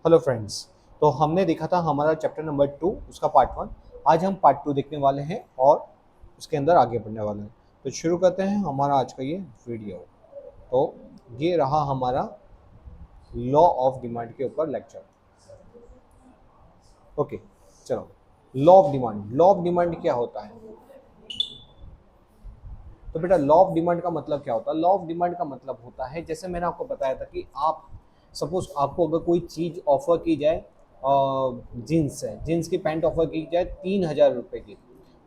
Hello friends. तो हमने देखा था हमारा चैप्टर नंबर 2 उसका पार्ट 1। आज हम पार्ट 2 देखने वाले हैं और उसके अंदर आगे बढ़ने वाले हैं। तो शुरू करते हैं हमारा आज का ये वीडियो। तो ये रहा हमारा लॉ ऑफ डिमांड के ऊपर लेक्चर। ओके, चलो। लॉ ऑफ डिमांड क्या होता है? तो बेटा, लॉ ऑफ डिमांड का मतलब क्या होता है? लॉ ऑफ डिमांड का मतलब होता है, जैसे मैंने आपको बताया था कि आप सपोज आपको अगर कोई चीज़ ऑफर की जाए, जीन्स है, जीन्स की पैंट ऑफर की जाए 3,000 रुपये की,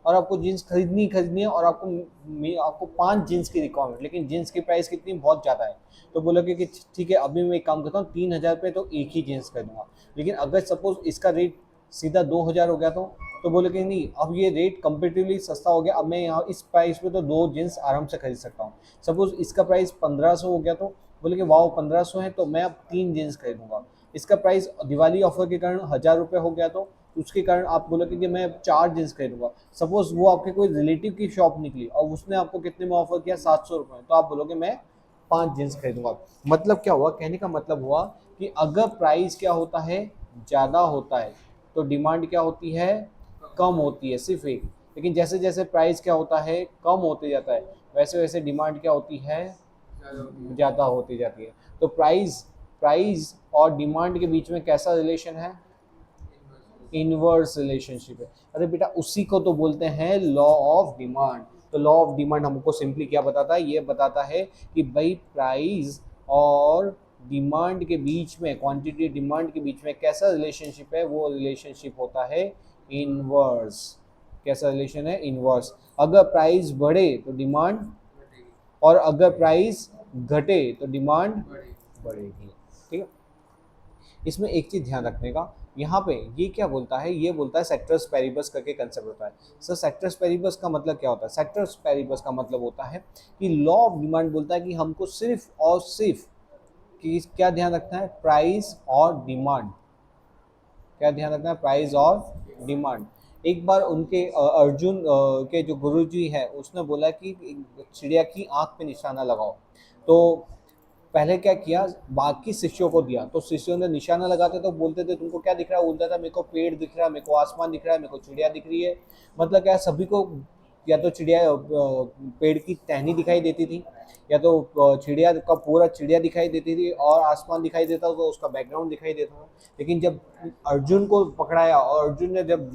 और आपको जीन्स खरीदनी है, और आपको 5 जीन्स की रिक्वायरमेंट, लेकिन जीन्स की प्राइस कितनी बहुत ज़्यादा है। तो बोलोगे कि ठीक है, अभी मैं एक काम करता हूँ, 3,000 रुपये तो एक ही जीन्स खरीदूंगा। लेकिन अगर सपोज इसका रेट सीधा 2,000 हो गया तो बोले कि नहीं, अब ये रेट कंपेटिवली सस्ता हो गया, अब मैं यहाँ इस प्राइस पे तो 2 जीन्स आराम से खरीद सकता हूँ। सपोज इसका प्राइस 1,500 हो गया तो बोले कि वाह 1,500 है तो मैं अब 3 जीन्स खरीदूंगा। इसका प्राइस दिवाली ऑफर के कारण 1,000 रुपये हो गया तो उसके कारण आप बोलोगे कि मैं अब 4 जीन्स खरीदूंगा। सपोज वो आपके कोई रिलेटिव की शॉप निकली और उसने आपको कितने में ऑफर किया, 700 रुपये, तो आप बोलोगे मैं 5 जीन्स खरीदूंगा। मतलब क्या हुआ, कहने का मतलब हुआ कि अगर प्राइस क्या होता है, ज़्यादा होता है, तो डिमांड क्या होती है, कम होती है, सिर्फ एक। लेकिन जैसे जैसे प्राइस क्या होता है, कम होते जाता है, वैसे वैसे डिमांड क्या होती है, ज़्यादा होती जाती है। तो प्राइस प्राइस और डिमांड के बीच में कैसा रिलेशन है, इनवर्स रिलेशनशिप है। अरे बेटा, उसी को तो बोलते हैं लॉ ऑफ डिमांड। तो लॉ ऑफ डिमांड हमको सिंपली क्या बताता है, ये बताता है कि भाई प्राइस और डिमांड के बीच में, क्वांटिटी डिमांड के बीच में कैसा रिलेशनशिप है, वो रिलेशनशिप होता है इनवर्स। कैसा रिलेशन है, इनवर्स। अगर प्राइस बढ़े तो डिमांड, और अगर प्राइस घटे तो डिमांड बढ़ेगी। ठीक है। इसमें एक चीज ध्यान रखने का, यहाँ पे ये क्या बोलता है, ये बोलता है सेक्टर्स पेरिबस करके कंसेप्ट होता है। सर सेक्टर्स पेरिबस का मतलब क्या होता है? सेक्टर्स पेरिबस का मतलब होता है कि लॉ ऑफ डिमांड बोलता है कि हमको सिर्फ और सिर्फ कि क्या ध्यान रखना है, प्राइस और डिमांड। क्या ध्यान रखना है, प्राइस और डिमांड। एक बार उनके अर्जुन के जो गुरुजी है उसने बोला कि चिड़िया की आंख पे निशाना लगाओ। तो पहले क्या किया, बाकी शिष्यों को दिया, तो शिष्यों ने निशाना लगाते तो बोलते थे तुमको क्या दिख रहा है, बोलता था मेरे को पेड़ दिख रहा है, मेरे को आसमान दिख रहा है, मेरे को चिड़िया दिख रही है। मतलब क्या, सभी को या तो चिड़िया पेड़ की टहनी दिखाई देती थी, या तो चिड़िया का पूरा चिड़िया दिखाई देती थी, और आसमान दिखाई देता तो उसका बैकग्राउंड दिखाई देता था। लेकिन जब अर्जुन को पकड़ाया और अर्जुन ने जब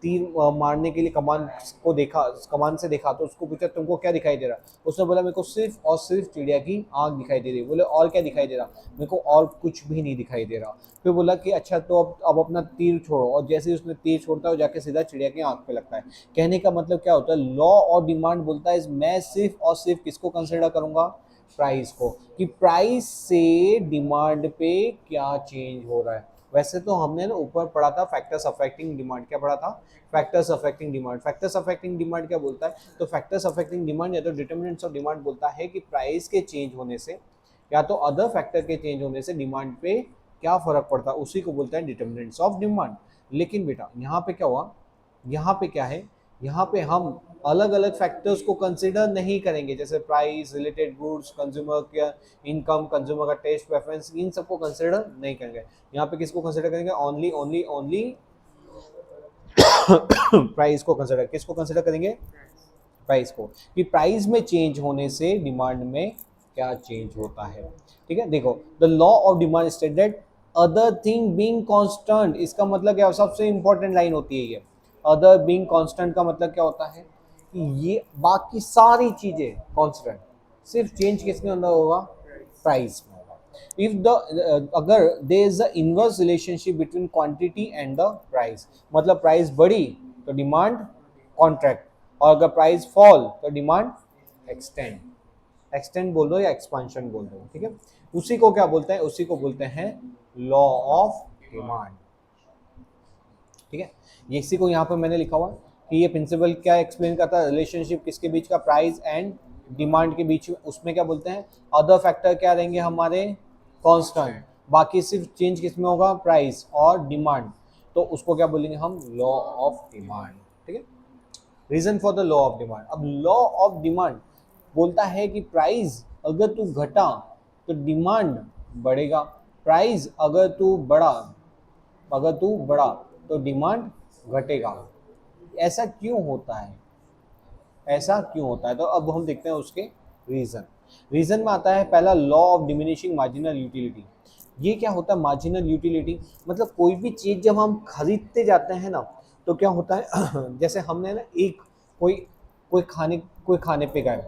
तीर मारने के लिए कमान को देखा, कमान से देखा, तो उसको पूछा तुमको क्या दिखाई दे रहा। उसने बोला मेरे को सिर्फ और सिर्फ चिड़िया की आंख दिखाई दे रही। बोले और क्या दिखाई दे रहा? मेरे को और कुछ भी नहीं दिखाई दे रहा। फिर बोला कि अच्छा तो अब अपना तीर छोड़ो, और जैसे ही उसने तीर छोड़ता है वो जाके सीधा चिड़िया की आंख पे लगता है। कहने का मतलब क्या होता है, लॉ और डिमांड बोलता है मैं सिर्फ और सिर्फ किसको कंसिडर करूंगा, प्राइस को, कि प्राइस से डिमांड पे क्या चेंज हो रहा है। वैसे तो हमने ना ऊपर पढ़ा था फैक्टर्स अफेक्टिंग डिमांड। क्या पढ़ा था? Factors affecting demand. Factors affecting demand क्या बोलता है? तो फैक्टर्स अफेक्टिंग डिमांड या तो डिटर्मिनेंट्स ऑफ डिमांड बोलता है कि प्राइस के चेंज होने से या तो अदर फैक्टर के चेंज होने से डिमांड पे क्या फर्क पड़ता है, उसी को बोलते हैं डिटर्मिनेंट्स ऑफ डिमांड। लेकिन बेटा यहाँ पे क्या हुआ, यहाँ पे क्या है, यहाँ पे हम अलग अलग फैक्टर्स को कंसिडर नहीं करेंगे, जैसे प्राइस, रिलेटेड गुड्स, कंज्यूमर का इनकम, कंज्यूमर का टेस्ट प्रेफरेंस, इन सबको कंसिडर नहीं करेंगे। यहाँ पे किसको कंसिडर करेंगे, ओनली ओनली ओनली प्राइस को कंसिडर, किसको कंसिडर करेंगे, प्राइस को, कि प्राइस में चेंज होने से डिमांड में क्या चेंज होता है। ठीक है, देखो the law of demand state that other thing being constant. इसका मतलब क्या, सबसे इंपॉर्टेंट लाइन होती है ये। अदर बीइंग कांस्टेंट का मतलब क्या होता है कि ये बाकी सारी चीजें कांस्टेंट, सिर्फ चेंज किसके अंदर होगा, प्राइस में होगा। इफ द अगर there is a inverse relationship between quantity and the price, मतलब प्राइस बढ़ी तो डिमांड कॉन्ट्रैक्ट, और अगर प्राइस फॉल तो डिमांड एक्सटेंड। एक्सटेंड बोल दो या एक्सपांशन बोल दो, ठीक है। उसी को क्या बोलते हैं, उसी को बोलते हैं लॉ ऑफ डिमांड। ठीक है, ये इसी को यहाँ पर मैंने लिखा हुआ कि ये प्रिंसिपल क्या एक्सप्लेन करता है, रिलेशनशिप किसके बीच का, प्राइस एंड डिमांड के बीच में। उसमें क्या बोलते हैं, अदर फैक्टर क्या रहेंगे हमारे, कांस्टेंट, बाकी सिर्फ चेंज किस में होगा, प्राइस और डिमांड। तो उसको क्या बोलेंगे हम, लॉ ऑफ डिमांड। ठीक है, reason for the law of demand. अब लॉ ऑफ डिमांड बोलता है कि प्राइस अगर तू घटा तो डिमांड बढ़ेगा, प्राइस अगर तू बढ़ा तो डिमांड घटेगा। ऐसा क्यों होता है? ऐसा क्यों होता है? तो अब हम देखते हैं उसके रीजन। रीजन में आता है पहला, law of diminishing marginal utility. ये क्या होता है मार्जिनल यूटिलिटी? मतलब कोई भी चीज जब हम खरीदते जाते हैं ना, तो क्या होता है जैसे हमने ना एक कोई कोई खाने पे गए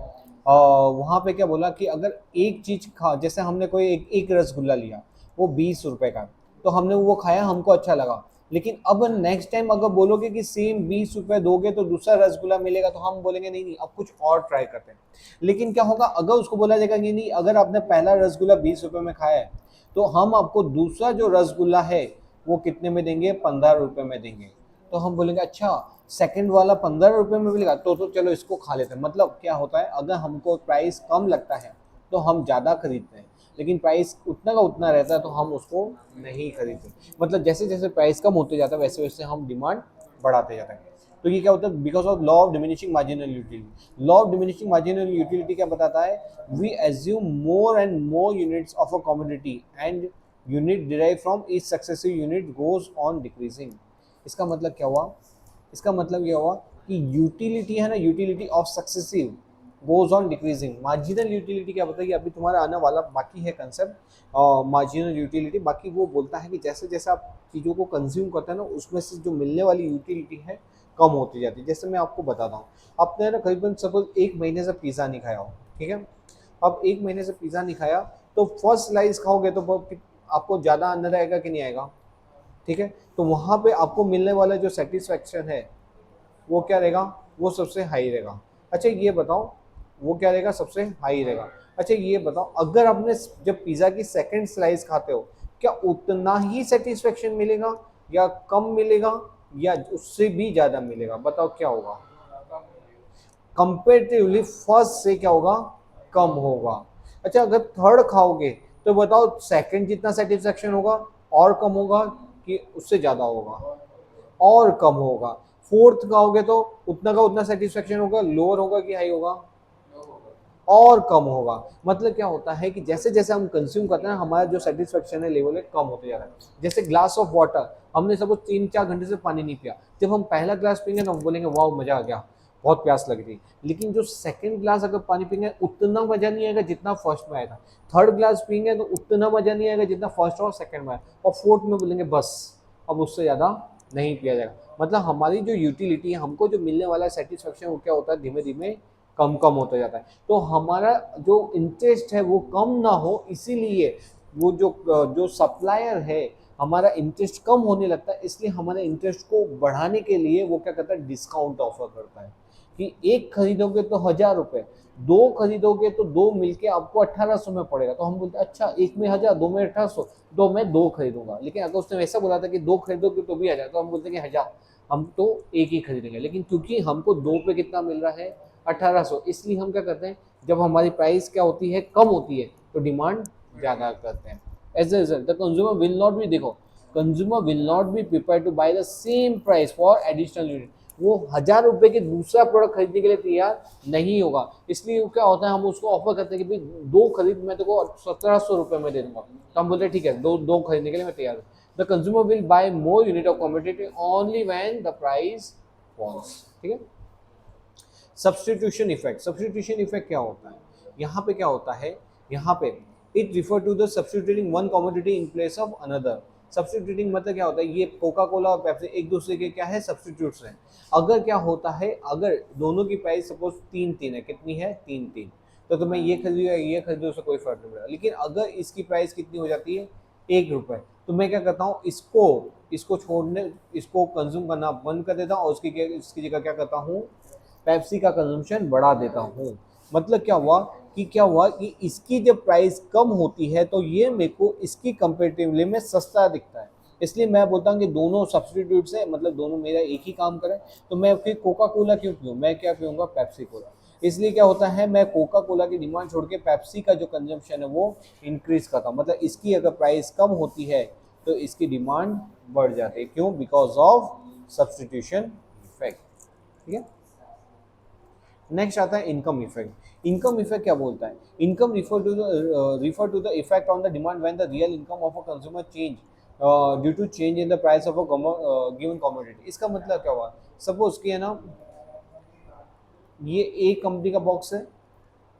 और वहाँ पे क्या बोला कि अगर एक चीज खा, जैसे हमने कोई एक रसगुल्ला लिया, वो 20 रुपए का, तो हमने वो खाया, हमको अच्छा लगा। लेकिन अब नेक्स्ट टाइम अगर बोलोगे कि सेम 20 रुपए दोगे तो दूसरा रसगुल्ला मिलेगा, तो हम बोलेंगे नहीं नहीं, अब कुछ और ट्राई करते हैं। लेकिन क्या होगा, अगर उसको बोला जाएगा कि नहीं, अगर आपने पहला रसगुल्ला 20 रुपए में खाया है, तो हम आपको दूसरा जो रसगुल्ला है वो कितने में देंगे? 15 रुपए में देंगे। तो हम बोलेंगे अच्छा, सेकंड वाला 15 रुपए में मिलेगा, तो चलो इसको खा लेते हैं। मतलब क्या होता है, अगर हमको प्राइस कम लगता है तो हम ज़्यादा खरीदते हैं, लेकिन प्राइस उतना का उतना रहता है तो हम उसको नहीं खरीदते। मतलब जैसे जैसे प्राइस कम होते जाता है वैसे वैसे हम डिमांड बढ़ाते जाते हैं। तो ये क्या होता है? Because of law of diminishing marginal utility. Law of diminishing marginal utility क्या बताता है? We assume more and more units of a commodity and unit derive from each successive unit goes on decreasing. इसका मतलब क्या हुआ? इसका मतलब ये हुआ कि यूटिलिटी है ना, utility of successive goes on decreasing. Marginal utility क्या बताइए? अभी तुम्हारा आने वाला बाकी है कंसेप्ट मार्जिनल यूटिलिटी। बाकी वो बोलता है कि जैसे जैसे आप चीज़ों को कंज्यूम करते हैं ना, उसमें से जो मिलने वाली यूटिलिटी है कम होती जाती है। जैसे मैं आपको बताता हूँ, आपने ना करीबन सपोज 1 महीने से पिज़्ज़ा नहीं खाया हो, ठीक है? अब 1 महीने से पिज़्ज़ा नहीं खाया, तो फर्स्ट स्लाइस खाओगे तो आपको ज़्यादा अंदर आएगा कि नहीं आएगा? ठीक है, तो वहाँ पे आपको मिलने वाला जो सेटिस्फैक्शन है वो क्या रहेगा? वो सबसे हाई रहेगा। अच्छा ये बताओ, वो क्या रहेगा? सबसे हाई रहेगा। अच्छा ये बताओ, अगर आपने जब पिज़्ज़ा की सेकंड स्लाइस खाते हो, क्या उतना ही सेटिस्फेक्शन मिलेगा या कम मिलेगा या उससे भी ज़्यादा मिलेगा? बताओ क्या होगा? कंपेरेटिवली फर्स्ट से क्या होगा? कम होगा। अच्छा अगर थर्ड खाओगे तो बताओ सेकंड जितना सेटिस्फेक्शन होगा और कम होगा कि उससे ज़्यादा होगा? और कम होगा। फोर्थ खाओगे तो उतना का उतना सेटिस्फेक्शन होगा, लोअर होगा कि हाई होगा? और कम होगा। मतलब क्या होता है कि जैसे जैसे हम कंज्यूम करते हैं हमारा जो सेटिस्फेक्शन है लेवल है कम होते जा रहा है। जैसे ग्लास ऑफ वाटर, हमने सपोज 3-4 घंटे से पानी नहीं पिया, जब हम पहला ग्लास पीएंगे तो हम बोलेंगे वाह मजा आ गया, बहुत प्यास लग रही। लेकिन जो सेकंड ग्लास अगर पानी पीएंगे उतना मजा नहीं आएगा जितना फर्स्ट में आया था। थर्ड ग्लास पीएंगे तो उतना मजा नहीं आएगा जितना फर्स्ट और सेकंड में आया, और फोर्थ में बोलेंगे बस अब उससे ज़्यादा नहीं पिया जाएगा। मतलब हमारी जो यूटिलिटी है, हमको जो मिलने वाला सेटिस्फेक्शन वो क्या होता है? धीमे धीमे कम कम होता जाता है। तो हमारा जो इंटरेस्ट है वो कम ना हो, इसीलिए वो जो सप्लायर है, हमारा इंटरेस्ट कम होने लगता है, इसलिए हमारे इंटरेस्ट को बढ़ाने के लिए वो क्या करता है? डिस्काउंट ऑफर करता है कि एक खरीदोगे तो 1000 रुपये, दो खरीदोगे तो दो मिलके आपको 1800 में पड़ेगा। तो हम बोलते हैं अच्छा, एक में 1000, दो में 1800, तो मैं दो खरीदूंगा। लेकिन अगर उसने वैसा बोला था कि दो खरीदोगे तो भी 1000, तो हम बोलते हैं कि 1000, हम तो एक ही खरीदेंगे। लेकिन क्योंकि हमको दो पे कितना मिल रहा है? 1800, इसलिए हम क्या करते हैं? जब हमारी प्राइस क्या होती है? कम होती है, तो डिमांड ज़्यादा करते हैं। As a result the consumer will not be, देखो, consumer will not be prepare to buy the same price for additional unit. वो 1000 रुपए के दूसरा प्रोडक्ट खरीदने के लिए तैयार नहीं होगा। इसलिए क्या होता है, हम उसको ऑफर करते हैं कि भाई दो खरीद, मैं तेरे को 1700 रुपये में दे दूंगा। तो हम बोलते हैं ठीक है, दो दो खरीदने के लिए मैं तैयार हूँ। The consumer will buy more unit of commodity only when the price falls. ठीक है। सब्सटीट्यूशन इफेक्ट, सब्सटीट्यूशन इफेक्ट क्या होता है? यहाँ पे क्या होता है? यहाँ पे it refer to the substituting one commodity in place of another. Substituting मतलब क्या होता है? ये कोका कोला और पेप्सी एक दूसरे के क्या है? सब्सटीट्यूट्स हैं। अगर क्या होता है, अगर दोनों की प्राइस सपोज 3-3 है, कितनी है? 3-3, तो तुम्हें ये खरीदो ये खरीदो, उससे कोई फर्क नहीं पड़ेगा। लेकिन अगर इसकी प्राइस कितनी हो जाती है? 1 रुपये, तो मैं क्या करता हूँ? इसको छोड़ने, इसको कंज्यूम करना बंद कर देता हूँ और इसकी जगह क्या करता हूँ? पेप्सी का कंजम्पशन बढ़ा देता हूँ। मतलब क्या हुआ कि इसकी जब प्राइस कम होती है तो ये मेरे को इसकी कंपेरेटिवली में सस्ता दिखता है। इसलिए मैं बोलता हूँ कि दोनों सब्सटीट्यूट्स है, मतलब दोनों मेरा एक ही काम करें। तो मैं फिर कोका कोला क्यों पीऊँ? मैं क्या पीऊँगा? Pepsi Cola. इसलिए क्या होता है, मैं कोका कोला की डिमांड छोड़ के पेप्सी का जो कंजम्पशन है वो इंक्रीज करता हूँ। मतलब इसकी अगर प्राइस कम होती है तो इसकी डिमांड बढ़ जाती है। क्यों? Because of substitution effect. ठीक है। नेक्स्ट आता है इनकम इफेक्ट। इनकम इफेक्ट क्या बोलता है? Income refer to the effect on the demand when the real income of a consumer change due to change in the price of a given commodity. इसका मतलब क्या हुआ? Suppose कि है ना, ये ए कंपनी का बॉक्स है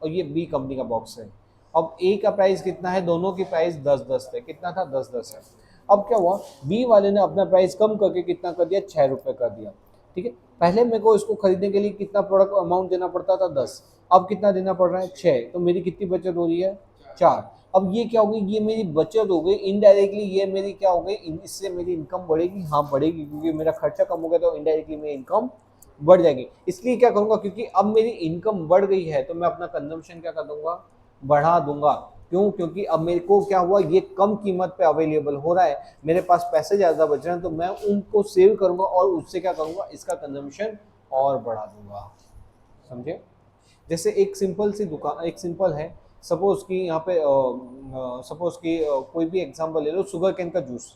और ये बी कंपनी का बॉक्स है। अब ए का प्राइस कितना है? दोनों की प्राइस 10-10 थे। कितना था? 10-10 है। अब क्या हुआ? बी वाले ने अपना प्राइस कम करके कितना कर दिया? 6 रुपये कर दिया। ठीक है, पहले मेरे को इसको खरीदने के लिए कितना प्रोडक्ट अमाउंट देना पड़ता था? 10। अब कितना देना पड़ रहा है? 6। तो मेरी कितनी बचत हो रही है? 4। अब ये क्या हो गई? ये मेरी बचत हो गई इनडायरेक्टली। ये मेरी क्या हो गई? इससे मेरी इनकम बढ़ेगी। हाँ बढ़ेगी, क्योंकि मेरा खर्चा कम हो गया तो इनडायरेक्टली मेरी इनकम बढ़ जाएगी। इसलिए क्या करूंगा? क्योंकि अब मेरी इनकम बढ़ गई है तो मैं अपना कंजम्पशन क्या कर दूंगा? बढ़ा दूंगा। क्यों? क्योंकि अब मेरे को क्या हुआ? ये कम कीमत पे अवेलेबल हो रहा है, मेरे पास पैसे ज़्यादा बच रहे हैं, तो मैं उनको सेव करूंगा और उससे क्या करूंगा? इसका कंजम्पशन और बढ़ा दूंगा। समझे? जैसे एक सिंपल सी दुकान, एक सिंपल है, सपोज कि यहाँ पे सपोज कि कोई भी एग्जांपल ले लो, शुगर कैन का जूस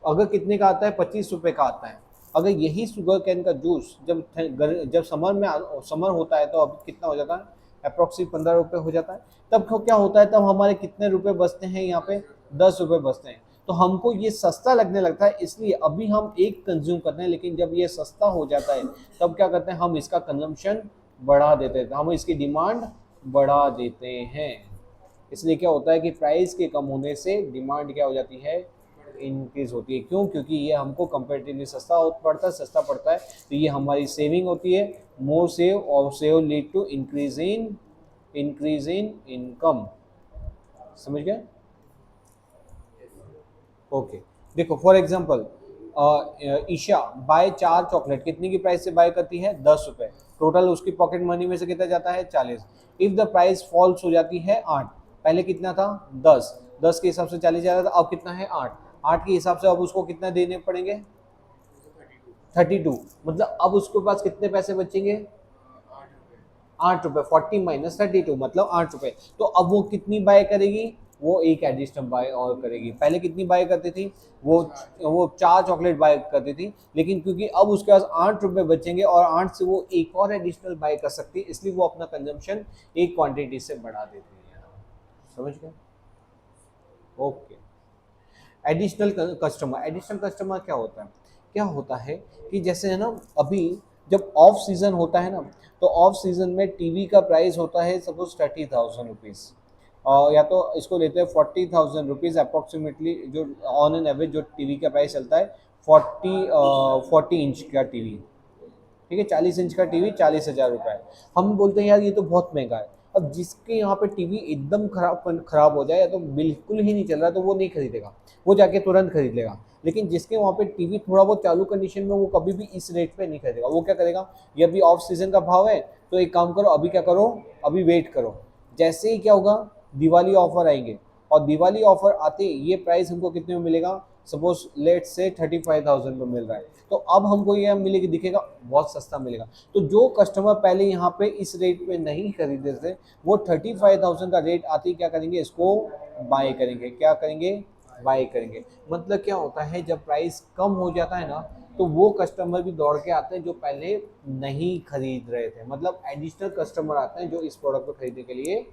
अगर कितने का आता है? 25 रुपये का आता है। अगर यही शुगर कैन का जूस जब समर होता है तो अब कितना हो जाता है? अप्रोक्सीमेट 15 रुपये हो जाता है। तब क्या होता है? तब हमारे कितने रुपए बचते हैं? यहाँ पे 10 रुपये बचते हैं। तो हमको ये सस्ता लगने लगता है, इसलिए अभी हम एक कंज्यूम करते हैं, लेकिन जब ये सस्ता हो जाता है तब क्या करते हैं? हम इसका कंजम्पशन बढ़ा देते हैं, हम इसकी डिमांड बढ़ा देते हैं। इसलिए क्या होता है कि प्राइस के कम होने से डिमांड क्या हो जाती है? इंक्रीज होती है। क्यों? क्योंकि ये हमको कंपेरेटिवली सस्ता पड़ता है, तो ये हमारी सेविंग होती है। मोर सेव और save lead to increase in income. समझ गए? ओके, देखो for example Isha buy 4 chocolate कितने की प्राइस से बाय करती है? 10 रुपये। टोटल उसकी पॉकेट मनी में से कितना जाता है? 40। इफ द प्राइस फॉल्स हो जाती है 8। पहले कितना था? 10। 10 के हिसाब से 40 जा रहा था, अब कितना है? 8। 8 के हिसाब से अब उसको कितना देने पड़ेंगे? 32। मतलब अब उसके पास कितने पैसे बचेंगे? 8 रुपये। 40 - 32 मतलब 8 रुपये। तो अब वो कितनी बाय करेगी? वो एक एडिशनल बाय और करेगी। पहले कितनी बाय करती थी? वो 4 चॉकलेट बाय करती थी, लेकिन क्योंकि अब उसके पास 8 रुपये बचेंगे और 8 से वो एक और एडिशनल बाय कर सकती है, इसलिए वो अपना कंजम्पशन एक क्वांटिटी से बढ़ा देती है। समझ गए? ओके। एडिशनल कस्टमर क्या होता है? क्या होता है कि जैसे है ना, अभी जब ऑफ सीजन होता है ना, तो ऑफ सीजन में टीवी का प्राइस होता है सपोज 30,000 रुपीज़, और या तो इसको लेते हैं 40,000 रुपीज़ अप्रोक्सीमेटली, जो ऑन एन एवरेज जो टीवी का प्राइस चलता है। 40 इंच का टीवी, ठीक है, 40 इंच का टीवी 40,000 रुपये है। हम बोलते हैं यार ये तो बहुत महंगा है। अब जिसके यहाँ पे टीवी एकदम खराब हो जाए या तो बिल्कुल ही नहीं चल रहा, तो वो नहीं खरीदेगा, वो जाके तुरंत खरीद लेगा। लेकिन जिसके वहाँ पे टीवी थोड़ा बहुत चालू कंडीशन में, वो कभी भी इस रेट पे नहीं खरीदेगा। वो क्या करेगा? ये अभी ऑफ सीजन का भाव है, तो एक काम करो, अभी क्या करो, अभी वेट करो। जैसे ही क्या होगा? दिवाली ऑफर आएंगे, और दिवाली ऑफर आते ही ये प्राइस हमको कितने में मिलेगा? सपोज लेट से 35,000 में मिल रहा है, तो अब हमको ये मिलेगा, दिखेगा बहुत सस्ता मिलेगा। तो जो कस्टमर पहले यहाँ पे इस रेट पे नहीं खरीदे थे, वो 35,000 का रेट आते ही क्या करेंगे? इसको बाय करेंगे। क्या करेंगे? बाय करेंगे। मतलब क्या होता है, जब प्राइस कम हो जाता है ना, तो वो कस्टमर भी दौड़ के आते हैं जो पहले नहीं खरीद रहे थे। मतलब एडिशनल कस्टमर आते हैं जो इस प्रोडक्ट को खरीदने के लिए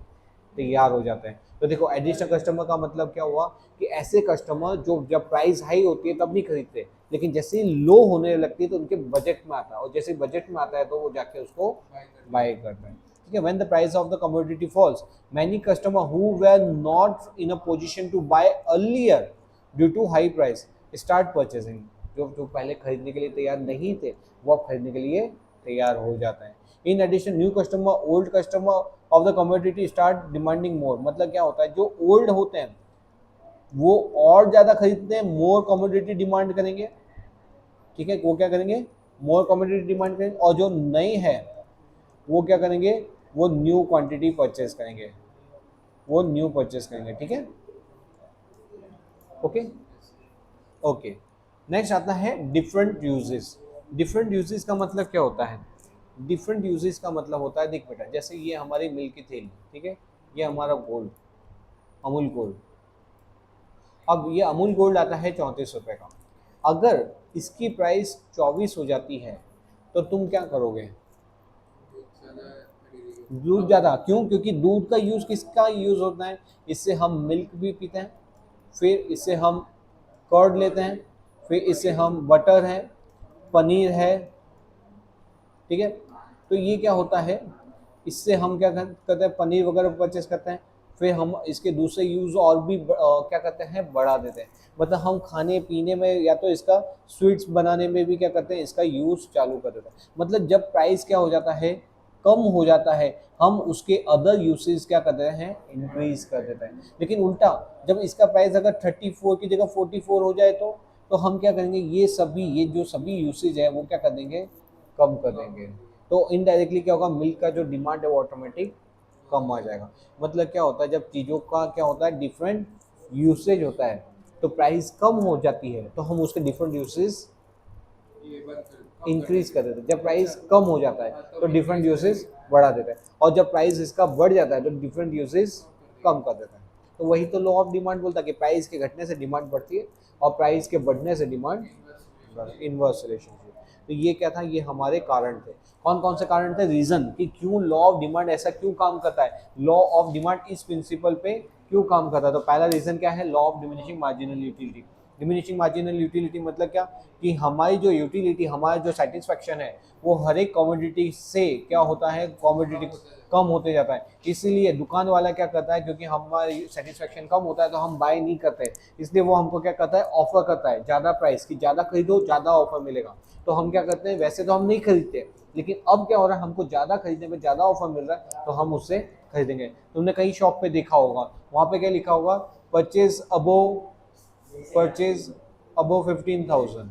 तैयार हो जाते हैं। तो देखो, एडिशनल कस्टमर का मतलब क्या हुआ कि ऐसे कस्टमर जो जब प्राइस हाई होती है तब नहीं खरीदते, लेकिन जैसे ही लो होने लगती है तो उनके बजट में आता है, और जैसे बजट में आता है तो वो जाके उसको बाय करते हैं। ठीक है, when the price of the commodity falls, many customer who were not in a position to buy earlier due to high price start purchasing. जो जो पहले खरीदने के लिए तैयार नहीं थे, वो अब खरीदने के लिए तैयार हो जाते हैं। In addition new customer, old customer of the commodity start demanding more. मतलब क्या होता है? जो ओल्ड होते हैं वो और ज़्यादा खरीदते हैं, मोर कमोडिटी डिमांड करेंगे। ठीक है, वो क्या करेंगे? मोर कमोडिटी डिमांड करेंगे। और जो नए हैं वो क्या करेंगे? वो न्यू क्वांटिटी परचेस करेंगे, वो न्यू परचेस करेंगे। ठीक है, ओके ओके। नेक्स्ट आता है डिफरेंट यूजेस। डिफरेंट यूजेस का मतलब क्या होता है? डिफरेंट यूजेस का मतलब होता है, देख बेटा, जैसे ये हमारी मिल्क की थैली, ठीक है, ये हमारा गोल्ड, अमूल गोल्ड। अब ये अमूल गोल्ड आता है 34 रुपये का। अगर इसकी प्राइस 24 हो जाती है तो तुम क्या करोगे? दूध ज़्यादा क्यों? क्योंकि दूध का यूज़ किसका यूज़ होता है? इससे हम मिल्क भी पीते हैं, फिर इससे हम कर्ड लेते हैं, फिर इससे हम बटर है, पनीर है, ठीक है। तो ये क्या होता है, इससे हम क्या करते हैं, पनीर वगैरह परचेस करते हैं, फिर हम इसके दूसरे यूज़ और भी क्या करते हैं, बढ़ा देते हैं। मतलब हम खाने पीने में या तो इसका स्वीट्स बनाने में भी क्या करते हैं, इसका यूज़ चालू कर देते हैं। मतलब जब प्राइस क्या हो जाता है, कम हो जाता है, हम उसके अदर यूसेज क्या कर देते हैं, इंक्रीज कर देते हैं। लेकिन उल्टा, जब इसका प्राइस अगर 34 की जगह 44 हो जाए तो हम क्या करेंगे, ये जो सभी यूसेज है वो क्या कर देंगे, कम कर देंगे। तो इनडायरेक्टली क्या होगा, मिल्क का जो डिमांड है वो ऑटोमेटिक कम आ जाएगा। मतलब क्या होता है, जब चीज़ों का क्या होता है, डिफरेंट यूसेज होता है, तो प्राइस कम हो जाती है तो हम उसके डिफरेंट यूसेज इंक्रीज कर देते हैं। जब प्राइस कम हो जाता है तो डिफरेंट यूसेज बढ़ा देते हैं, और जब प्राइस इसका बढ़ जाता है तो डिफरेंट यूसेज कम कर देते हैं। तो वही तो लॉ ऑफ डिमांड बोलता है कि प्राइस के घटने से डिमांड बढ़ती है और प्राइस के बढ़ने से डिमांड, इनवर्स रिलेशनशिप। तो ये क्या था, ये हमारे कारण थे। कौन कौन से कारण थे, रीजन कि क्यों लॉ ऑफ डिमांड ऐसा क्यों काम करता है, लॉ ऑफ डिमांड इस प्रिंसिपल पे क्यों काम करता है। तो पहला रीजन क्या है, law of diminishing marginal utility. Diminishing marginal utility मतलब क्या, कि हमारी जो यूटिलिटी, हमारा जो सेटिस्फैक्शन है वो हर एक कमोडिटी से क्या होता है, कमोडिटी कम होते जाता है। इसीलिए दुकान वाला क्या करता है, क्योंकि हमारी सेटिस्फैक्शन कम होता है तो हम बाय नहीं करते, इसलिए वो हमको क्या करता है, ऑफर करता है ज़्यादा प्राइस की, ज़्यादा खरीदो ज़्यादा ऑफर मिलेगा। तो हम क्या करते हैं, वैसे तो हम नहीं खरीदते, लेकिन अब क्या हो रहा है, हमको ज़्यादा खरीदने में ज़्यादा ऑफर मिल रहा है तो हम उससे खरीदेंगे। तुमने कई शॉप पे देखा होगा, वहाँ पे क्या लिखा होगा, purchase purchase above 15,000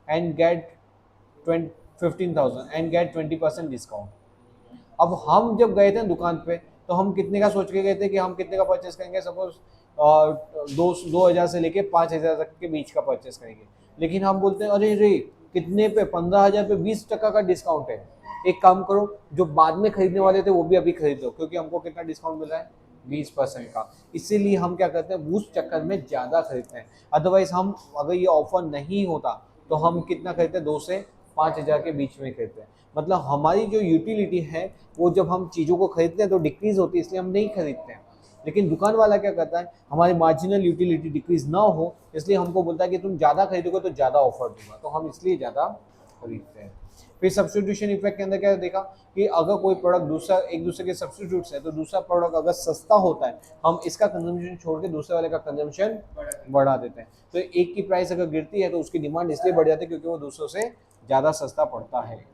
and get 15,000 and get 20% discount. अब हम जब गए थे दुकान पे तो हम कितने का सोच के गए थे कि हम कितने का परचेस करेंगे, सपोज 2,000 से लेके 5,000 तक के बीच का परचेस करेंगे। लेकिन हम बोलते हैं अरे रे, कितने पे, 15,000 पे 20% का डिस्काउंट है। एक काम करो, जो बाद में खरीदने वाले थे वो भी अभी खरीद लो, क्योंकि हमको कितना डिस्काउंट मिल रहा है, 20% का। इसीलिए हम क्या करते हैं, उस चक्कर में ज़्यादा खरीदते हैं। अदरवाइज हम, अगर ये ऑफर नहीं होता तो हम कितना खरीदते हैं, 2 से 5,000 के बीच में खरीदते हैं। मतलब हमारी जो यूटिलिटी है वो जब हम चीज़ों को खरीदते हैं तो डिक्रीज होती है, इसलिए हम नहीं खरीदते हैं। लेकिन दुकान वाला क्या करता है, हमारी मार्जिनल यूटिलिटी डिक्रीज ना हो इसलिए हमको बोलता है कि तुम ज़्यादा खरीदोगे तो ज़्यादा ऑफर दूंगा, तो हम इसलिए ज़्यादा खरीदते हैं। फिर सब्सटीट्यूशन इफेक्ट के अंदर क्या देखा, कि अगर कोई प्रोडक्ट दूसरा एक दूसरे के सब्सटीट्यूट्स है तो दूसरा प्रोडक्ट अगर सस्ता होता है, हम इसका कंजम्पशन छोड़ के दूसरे वाले का कंजम्पशन बढ़ा देते हैं। तो एक की प्राइस अगर गिरती है तो उसकी डिमांड इसलिए बढ़ जाती है क्योंकि वो दूसरों से ज़्यादा सस्ता पड़ता है।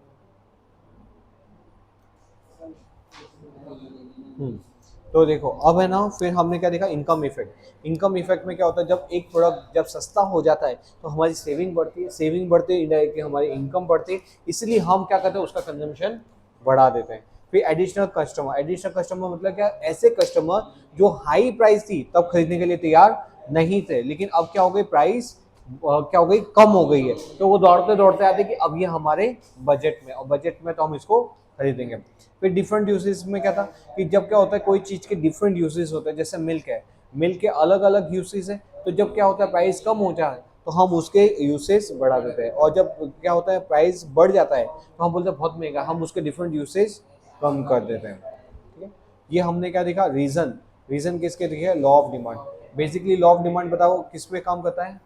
तो देखो अब है ना, फिर हमने क्या देखा, इनकम इफेक्ट। इनकम इफेक्ट में क्या होता है, जब एक प्रोडक्ट जब सस्ता हो जाता है तो हमारी सेविंग बढ़ती है, सेविंग बढ़ते ही इनडायरेक्टली हमारी इनकम बढ़ती है, इसलिए हम क्या करते हैं, उसका कंजम्पशन बढ़ा देते हैं। फिर एडिशनल कस्टमर, एडिशनल कस्टमर मतलब क्या, ऐसे कस्टमर जो हाई प्राइस थी तब खरीदने के लिए तैयार नहीं थे, लेकिन अब क्या हो गई, प्राइस क्या हो गई, कम हो गई है, तो वो दौड़ते दौड़ते आते कि अब ये हमारे बजट में, और बजट में तो हम इसको खरीदेंगे। फिर डिफरेंट यूसेज में क्या था, कि जब क्या होता है, कोई चीज़ के डिफरेंट यूसेज होते हैं, जैसे मिल्क है, मिल्क के अलग अलग यूसेज है, तो जब क्या होता है, प्राइस कम हो जाए तो हम उसके यूसेज बढ़ा देते हैं, और जब क्या होता है, प्राइस बढ़ जाता है तो हम बोलते हैं बहुत महंगा, हम उसके डिफरेंट यूसेज कम कर देते हैं। ठीक है, ये हमने क्या देखा, रीजन। रीजन किसके दिखे, law of demand. Basically law of demand बताओ किस पे काम करता है,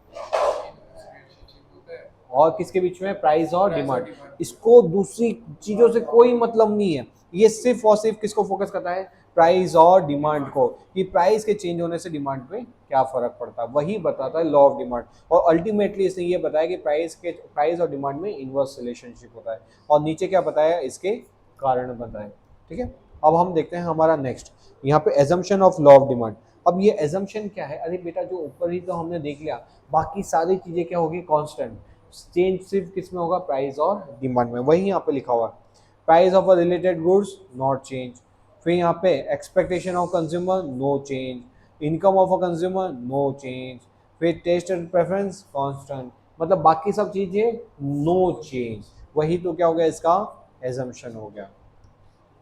और किसके बीच में, प्राइस और डिमांड। इसको दूसरी चीजों से कोई मतलब नहीं है, ये सिर्फ और सिर्फ किसको फोकस करता है, प्राइस और डिमांड को, कि प्राइस के चेंज होने से डिमांड पे क्या फर्क पड़ता है, वही बताता है लॉ ऑफ डिमांड। और अल्टीमेटली इसने ये बताया कि प्राइस और डिमांड में इनवर्स रिलेशनशिप होता है, और नीचे क्या बताया, इसके कारण बताए। ठीक है, अब हम देखते हैं हमारा नेक्स्ट, यहाँ पे assumption of law of demand. अब ये एजम्पशन क्या है, अरे बेटा जो ऊपर ही तो हमने देख लिया, बाकी सारी चीजें क्या होगी, कांस्टेंट। चेंज सिर्फ किस में होगा, प्राइस और डिमांड में, वही यहाँ पे लिखा हुआ है। Price of a related goods not change, फिर यहाँ पे expectation of consumer no change, income of a consumer no change, फिर टेस्ट एंड प्रेफरेंस कांस्टेंट, मतलब बाकी सब चीजें नो चेंज। वही तो क्या हो गया, इसका एजम्पशन हो गया।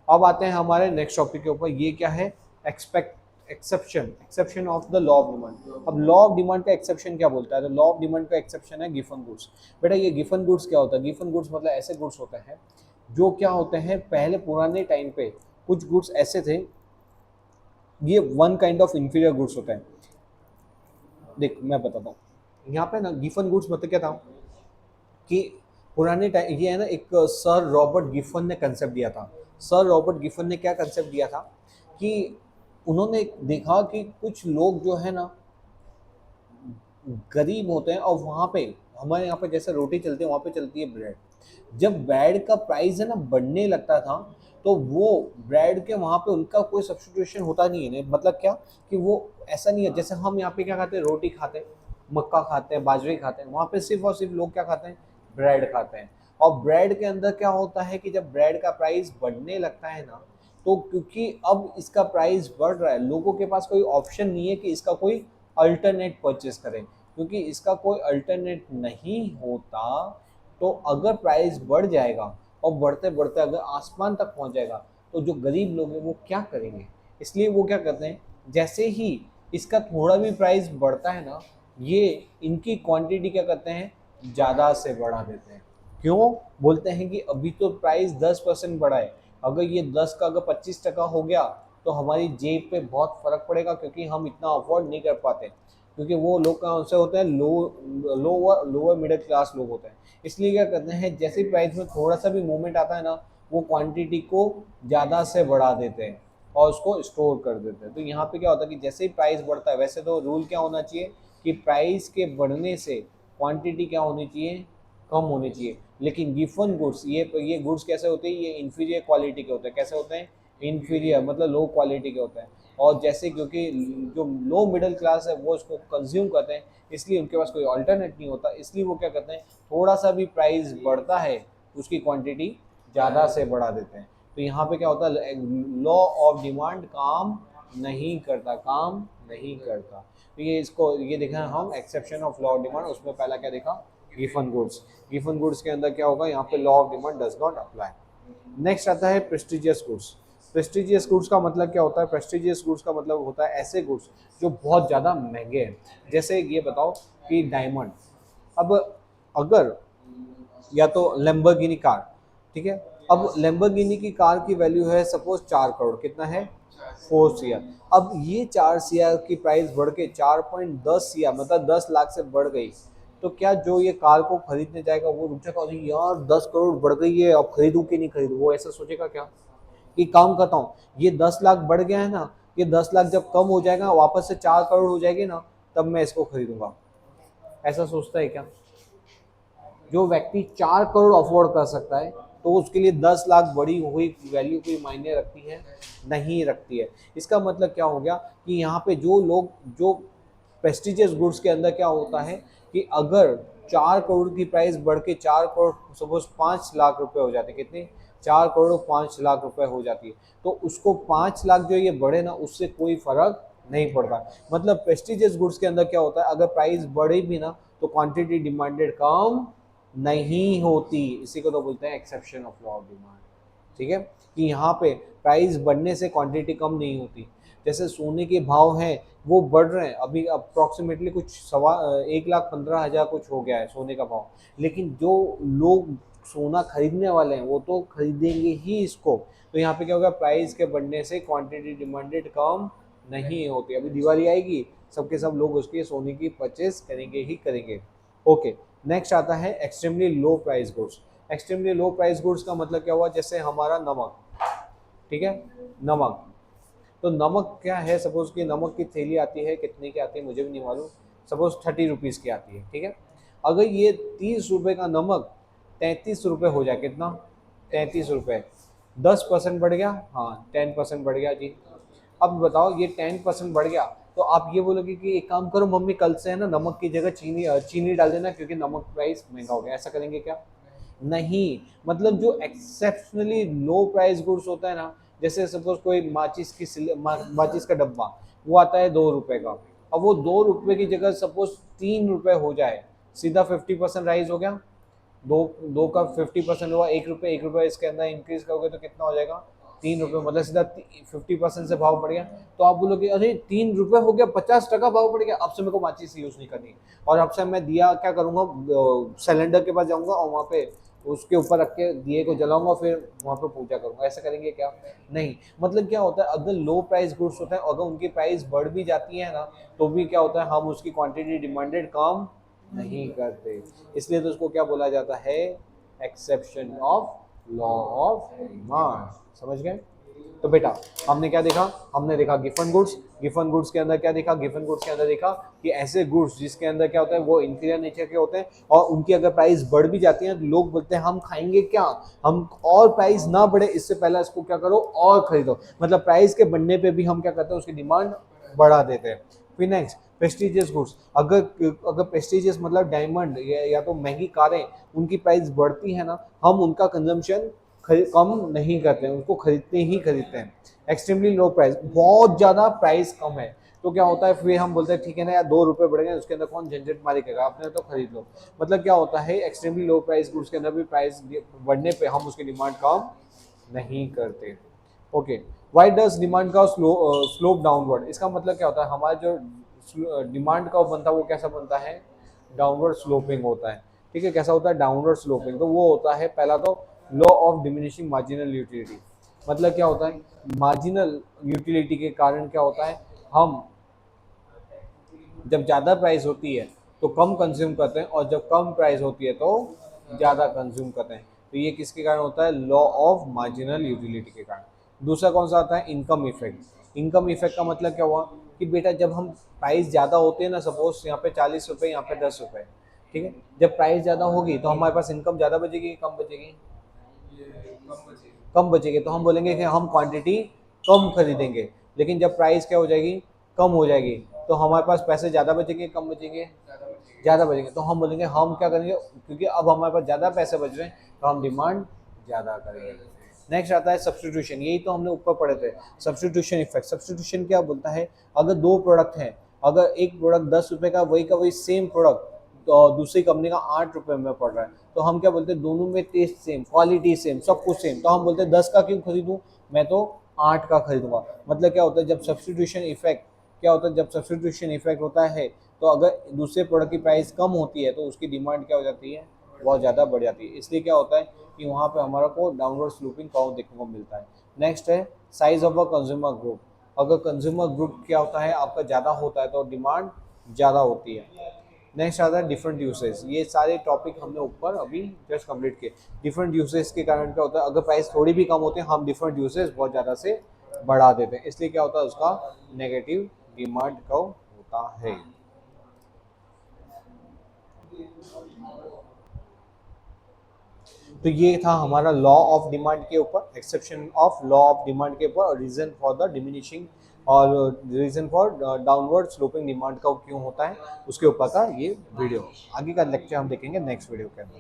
अब आते हैं हमारे नेक्स्ट टॉपिक के ऊपर, ये क्या है, exception of the law of demand. अब लॉ ऑफ डिमांड का एक्सेप्शन क्या बोलता है, तो लॉ ऑफ डिमांड का एक्सेप्शन है गिवन गुड्स। बेटा ये गिवन गुड्स क्या होता है, गिवन गुड्स मतलब ऐसे गुड्स होते हैं जो क्या होते हैं, पहले पुराने टाइम पे कुछ गुड्स ऐसे थे, ये one kind of inferior goods होता है। देख मैं बताता हूँ, यहाँ पे ना गिफन गुड्स मतलब क्या था कि पुराने टाइम, ये है ना एक सर रॉबर्ट गिफन ने कंसेप्ट दिया था। सर रॉबर्ट गिफन ने क्या कंसेप्ट दिया था कि उन्होंने देखा कि कुछ लोग जो है ना गरीब होते हैं, और वहाँ पे हमारे यहाँ पे जैसे रोटी चलती है वहाँ पे चलती है ब्रेड। जब ब्रेड का प्राइस है ना बढ़ने लगता था, तो वो ब्रेड के वहाँ पे उनका कोई सब्स्टिट्यूशन होता नहीं है। मतलब क्या कि वो ऐसा नहीं है जैसे हम यहाँ पे क्या खाते हैं, रोटी खाते हैं, मक्का खाते हैं, बाजरे खाते हैं, वहाँ पे सिर्फ और सिर्फ लोग क्या खाते हैं, ब्रेड खाते हैं। और ब्रेड के अंदर क्या होता है कि जब ब्रेड का प्राइस बढ़ने लगता है ना, तो क्योंकि अब इसका प्राइस बढ़ रहा है, लोगों के पास कोई ऑप्शन नहीं है कि इसका कोई अल्टरनेट परचेस करें, क्योंकि इसका कोई अल्टरनेट नहीं होता। तो अगर प्राइस बढ़ जाएगा और बढ़ते बढ़ते अगर आसमान तक पहुंच जाएगा, तो जो गरीब लोग हैं वो क्या करेंगे। इसलिए वो क्या करते हैं, जैसे ही इसका थोड़ा भी प्राइस बढ़ता है ना, ये इनकी क्वांटिटी क्या करते हैं, ज़्यादा से बढ़ा देते हैं। क्यों बोलते हैं कि अभी तो प्राइस 10% बढ़ा है, अगर ये 10 का अगर 25% हो गया तो हमारी जेब पे बहुत फर्क पड़ेगा, क्योंकि हम इतना अफोर्ड नहीं कर पाते, क्योंकि वो लोग कौन से होते हैं, लोअर मिडिल क्लास लोग होते हैं। इसलिए क्या करते हैं, जैसे प्राइस में थोड़ा सा भी मूवमेंट आता है ना, वो क्वांटिटी को ज़्यादा से बढ़ा देते हैं और उसको स्टोर कर देते हैं। तो यहाँ पे क्या होता है कि जैसे ही प्राइस बढ़ता है, वैसे तो रूल क्या होना चाहिए कि प्राइस के बढ़ने से क्वांटिटी क्या होनी चाहिए, कम होनी चाहिए। लेकिन गिफन गुड्स, ये गुड्स कैसे होते हैं, ये इन्फीरियर क्वालिटी के होते हैं। कैसे होते हैं, इन्फीरियर मतलब लो क्वालिटी के होते हैं। और जैसे क्योंकि जो लो मिडिल क्लास है वो इसको कंज्यूम करते हैं, इसलिए उनके पास कोई अल्टरनेट नहीं होता, इसलिए वो क्या करते हैं, थोड़ा सा भी प्राइस बढ़ता है उसकी क्वांटिटी ज़्यादा से बढ़ा देते हैं। तो यहाँ पे क्या होता है, लॉ ऑफ डिमांड काम नहीं करता, काम नहीं करता। तो ये इसको ये देखा हम exception of law of demand, उसमें पहला क्या देखा, गिफन गुड्स। गिफन गुड्स के अंदर क्या होगा, यहाँ पे law of demand does not apply. Next आता है प्रेस्टिजियस गुड्स। प्रेस्टिजियस गुड्स का मतलब क्या होता है, प्रेस्टिजियस गुड्स का मतलब होता है ऐसे गुड्स जो बहुत ज़्यादा महंगे हैं। जैसे ये बताओ कि डायमंड, अब अगर या तो लैम्बोर्गिनी कार, ठीक है, अब लैम्बोर्गिनी की कार की वैल्यू है सपोज 4 करोड़, कितना है, 4 CR। अब ये 4 CR की प्राइस बढ़ के 4.10 CR मतलब 10 लाख से बढ़ गई, तो क्या जो ये कार को खरीदने जाएगा वो रुक जाएगा, अरे यार 10 करोड़ बढ़ गई है, अब खरीदूं कि नहीं खरीदूं, वो ऐसा सोचेगा क्या कि काम करता हूँ, ये 10 लाख बढ़ गया है ना, ये 10 लाख जब कम हो जाएगा वापस से 4 करोड़ हो जाएगी ना, तब मैं इसको खरीदूंगा, ऐसा सोचता है क्या। जो व्यक्ति 4 करोड़ अफोर्ड कर सकता है, तो उसके लिए 10 लाख बड़ी हुई वैल्यू कोई मायने रखती है, नहीं रखती है। इसका मतलब क्या हो गया कि यहाँ पे जो लोग, जो प्रेस्टिजियस गुड्स के अंदर क्या होता है कि अगर 4 करोड़ की प्राइस बढ़ के 4 करोड़ सपोज 5 लाख रुपए हो जाते, कितने, 4 करोड़ 5 लाख रुपए हो जाती है, तो उसको 5 लाख जो ये बढ़े ना, उससे कोई फर्क नहीं पड़ता। मतलब प्रेस्टिजियस गुड्स के अंदर क्या होता है, अगर प्राइस बढ़े भी ना, तो क्वांटिटी डिमांडेड कम नहीं होती, इसी को तो बोलते हैं exception of law of demand. ठीक है, कि यहाँ पे प्राइस बढ़ने से क्वांटिटी कम नहीं होती। जैसे सोने के भाव हैं वो बढ़ रहे हैं, अभी अप्रॉक्सीमेटली कुछ 1,15,000 कुछ हो गया है सोने का भाव, लेकिन जो लोग सोना खरीदने वाले हैं वो तो खरीदेंगे ही इसको। तो यहाँ पे क्या होगा, प्राइस के बढ़ने से क्वांटिटी डिमांडेड कम नहीं होती। अभी दिवाली आएगी, सबके सब लोग उसके सोने की परचेज करेंगे ही करेंगे। ओके, नेक्स्ट आता है extremely low price goods. Extremely low price goods का मतलब क्या हुआ, जैसे हमारा नमक, ठीक है, नमक, तो नमक क्या है, सपोज कि नमक की थैली आती है, कितने की आती है मुझे भी नहीं मालूम, सपोज 30 रुपीज़ की आती है, ठीक है। अगर ये 30 रुपये का नमक 33 रुपये हो जाए, कितना, 33 रुपये, 10% बढ़ गया, हाँ 10% बढ़ गया जी। अब बताओ ये 10% बढ़ गया, तो आप ये बोलोगे कि एक काम करो मम्मी, कल से है ना नमक की जगह चीनी डाल देना, क्योंकि नमक प्राइस महंगा हो गया, ऐसा करेंगे क्या, नहीं। मतलब जो एक्सेप्शनली लो प्राइस गुड्स होता है ना, जैसे सपोज कोई माचिस का डब्बा वो आता है 2 रुपए का, अब वो 2 रुपए की जगह सपोज 3 रुपए हो जाए, सीधा 50% राइज हो गया, दो दो का 50% हुआ, 1 रुपये, 1 रुपये इसके अंदर इंक्रीज करोगे तो कितना हो जाएगा, 3 रुपये, मतलब सीधा 50% से भाव बढ़ गया। तो आप बोलोगे अरे 3 रुपये हो गया, 50% भाव बढ़ गया, अब से मेरे को माचिस यूज नहीं करनी, और अब से मैं दिया क्या करूंगा, सिलेंडर के पास जाऊंगा और वहाँ पे उसके ऊपर रख के दिए को जलाऊंगा, फिर वहाँ पे पूजा करूंगा। ऐसा करेंगे क्या? नहीं। मतलब क्या होता है, अगर लो प्राइस गुड्स होते हैं, अगर उनकी प्राइस बढ़ भी जाती है ना, तो भी क्या होता है, हम उसकी क्वांटिटी डिमांडेड कम नहीं करते। इसलिए तो उसको क्या बोला जाता है, exception of law of demand. समझ गए? तो बेटा हमने क्या देखा, हमने देखा गिफन गुड्स। गिफन गुड्स के अंदर क्या देखा, गिफन गुड्स के अंदर देखा कि ऐसे गुड्स जिसके अंदर क्या होता है वो इंफीरियर नेचर के होते हैं, और उनकी अगर प्राइस बढ़ भी जाती है तो लोग बोलते हैं हम खाएंगे क्या, हम और प्राइस ना बढ़े इससे पहले इसको क्या करो और खरीदो। मतलब प्राइस के बढ़ने पे भी हम क्या करते हैं, उसकी डिमांड बढ़ा देते हैं। फिर नेक्स्ट प्रेस्टिजियस गुड्स। अगर अगर प्रेस्टिजियस मतलब डायमंड या तो महंगी कारें, उनकी प्राइस बढ़ती है ना, हम उनका कंजम्पशन कम नहीं करते हैं, उसको खरीदते हैं। एक्सट्रीमली लो प्राइस, बहुत ज़्यादा प्राइस कम है तो क्या होता है, फिर हम बोलते हैं ठीक है ना यार, 2 रुपये बढ़ गए, उसके अंदर कौन झंझट मारी करेगा, आपने तो खरीद लो। मतलब क्या होता है, एक्सट्रीमली लो प्राइस गुड्स के अंदर भी प्राइस बढ़ने पे हम उसकी डिमांड कम नहीं करते। ओके, वाई डज डिमांड का स्लोप डाउनवर्ड? इसका मतलब क्या होता है, हमारा जो डिमांड का बनता है वो कैसा बनता है, डाउनवर्ड स्लोपिंग होता है। ठीक है, कैसा होता है, डाउनवर्ड स्लोपिंग। तो वो होता है पहला तो law of diminishing marginal utility. मतलब क्या होता है, मार्जिनल यूटिलिटी के कारण क्या होता है, हम जब ज़्यादा प्राइस होती है तो कम कंज्यूम करते हैं, और जब कम प्राइस होती है तो ज़्यादा कंज्यूम करते हैं। तो ये किसके कारण होता है, लॉ ऑफ मार्जिनल यूटिलिटी के कारण। दूसरा कौन सा आता है, इनकम इफेक्ट। इनकम इफेक्ट का मतलब क्या हुआ कि बेटा जब हम प्राइस ज़्यादा होते हैं ना, सपोज यहाँ पे 40 रुपये, यहाँ पे 10 रुपये, ठीक है, जब प्राइस ज़्यादा होगी तो हमारे पास इनकम ज़्यादा बचेगी, कम बचेगी, कम बचेगी। तो हम बोलेंगे कि हम क्वांटिटी कम खरीदेंगे। लेकिन जब प्राइस क्या हो जाएगी, कम हो जाएगी, तो हमारे पास पैसे ज़्यादा बचेंगे, कम बचेंगे, ज़्यादा बचेंगे। तो हम बोलेंगे हम क्या करेंगे, क्योंकि अब हमारे पास ज़्यादा पैसे बच रहे हैं तो हम डिमांड ज़्यादा करेंगे। नेक्स्ट आता है सब्सटीट्यूशन। यही तो हमने ऊपर पढ़े थे, सब्सटीट्यूशन इफेक्ट। सब्सटीट्यूशन क्या बोलता है, अगर दो प्रोडक्ट हैं, अगर एक प्रोडक्ट 10 रुपये का वही सेम प्रोडक्ट तो दूसरी कंपनी का 8 रुपये में पड़ रहा है, तो हम क्या बोलते हैं, दोनों में टेस्ट सेम, क्वालिटी सेम, सब कुछ सेम, तो हम बोलते हैं 10 का क्यों खरीदूं, मैं तो 8 का खरीदूंगा। मतलब क्या होता है, जब सब्सटीट्यूशन इफेक्ट क्या होता है, जब सब्सटीट्यूशन इफेक्ट होता है तो अगर दूसरे प्रोडक्ट की प्राइस कम होती है तो उसकी डिमांड क्या हो जाती है, बहुत ज़्यादा बढ़ जाती है। इसलिए क्या होता है कि वहाँ पे हमारा को डाउनवर्ड स्लोपिंग कर्व देखने को मिलता है। नेक्स्ट है size of a consumer group. अगर कंज्यूमर ग्रुप क्या होता है आपका ज़्यादा होता है तो डिमांड ज़्यादा होती है। नेक्स्ट आता है डिफरेंट यूसेज। ये सारे टॉपिक हमने ऊपर अभी जस्ट कंप्लीट किए। डिफरेंट यूसेज के कारण क्या होता है, अगर प्राइस थोड़ी भी कम होती है हम डिफरेंट यूसेज बहुत ज़्यादा से बढ़ा देते हैं, इसलिए क्या होता है, उसका नेगेटिव डिमांड कर्व होता है। तो ये था हमारा लॉ ऑफ डिमांड के ऊपर, exception of law of demand के ऊपर, और रीजन फॉर द डिमिनिशिंग और reason for downward sloping demand का क्यों होता है उसके ऊपर का ये वीडियो। आगे का लेक्चर हम देखेंगे नेक्स्ट वीडियो के अंदर।